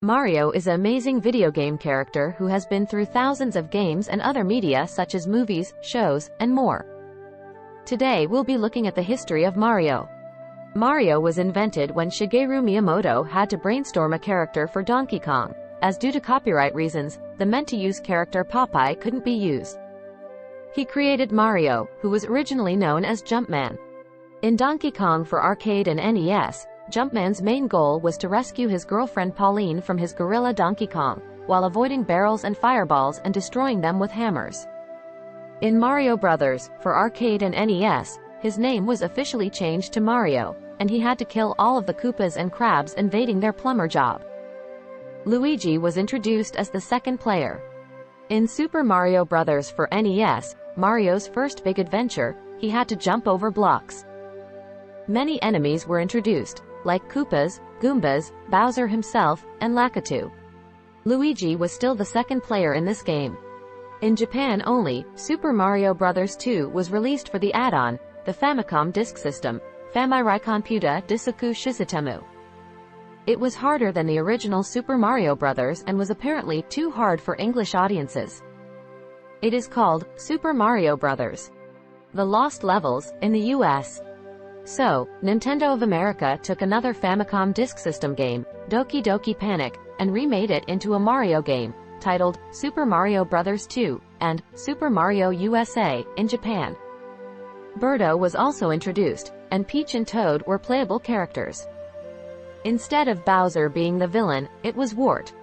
Mario is an amazing video game character who has been through thousands of games and other media such as movies, shows, and more. Today we'll be looking at the history of Mario. Mario was invented when Shigeru Miyamoto had to brainstorm a character for Donkey Kong, as due to copyright reasons, the meant-to-use character Popeye couldn't be used. He created Mario, who was originally known as Jumpman. In Donkey Kong for arcade and NES, Jumpman's main goal was to rescue his girlfriend Pauline from his gorilla Donkey Kong, while avoiding barrels and fireballs and destroying them with hammers. In Mario Bros. For arcade and NES, his name was officially changed to Mario, and he had to kill all of the Koopas and Crabs invading their plumber job. Luigi was introduced as the second player. In Super Mario Bros. For NES, Mario's first big adventure, he had to jump over blocks. Many enemies were introduced, like Koopas, Goombas, Bowser himself, and Lakitu. Luigi was still the second player in this game. In Japan only, Super Mario Bros. 2 was released for the add-on, the Famicom Disk System, Famicom Computer Disaku Shizutemu. It was harder than the original Super Mario Bros. And was apparently too hard for English audiences. It is called Super Mario Bros. The Lost Levels in the US. So, Nintendo of America took another Famicom Disk System game, Doki Doki Panic, and remade it into a Mario game, titled Super Mario Bros. 2, and Super Mario USA, in Japan. Birdo was also introduced, and Peach and Toad were playable characters. Instead of Bowser being the villain, it was Wart.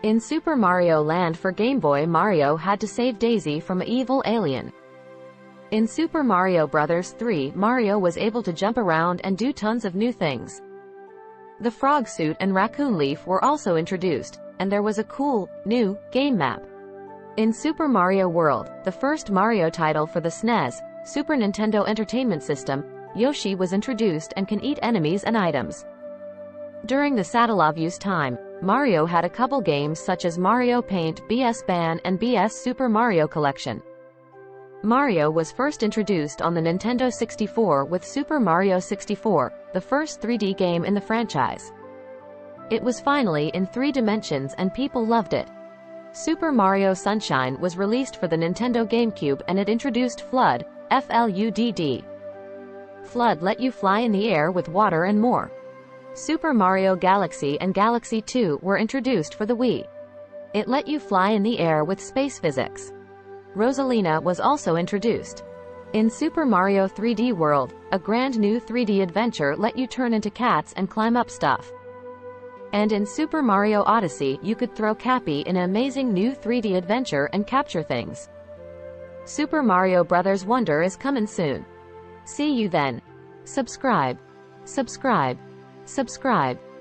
In Super Mario Land for Game Boy, Mario had to save Daisy from an evil alien. In Super Mario Bros. 3, Mario was able to jump around and do tons of new things. The Frog Suit and Raccoon Leaf were also introduced, and there was a cool, new, game map. In Super Mario World, the first Mario title for the SNES, Super Nintendo Entertainment System, Yoshi was introduced and can eat enemies and items. During the Satellaviews time, Mario had a couple games such as Mario Paint, BS Ban, and BS Super Mario Collection. Mario was first introduced on the Nintendo 64 with Super Mario 64, the first 3D game in the franchise. It was finally in 3 dimensions and people loved it. Super Mario Sunshine was released for the Nintendo GameCube and it introduced Flood, FLUDD. Flood let you fly in the air with water and more. Super Mario Galaxy and Galaxy 2 were introduced for the Wii. It let you fly in the air with space physics. Rosalina was also introduced. In Super Mario 3D World, a grand new 3D adventure let you turn into cats and climb up stuff. And in Super Mario Odyssey, you could throw Cappy in an amazing new 3D adventure and capture things. Super Mario Bros. Wonder is coming soon. See you then. Subscribe. Subscribe. Subscribe.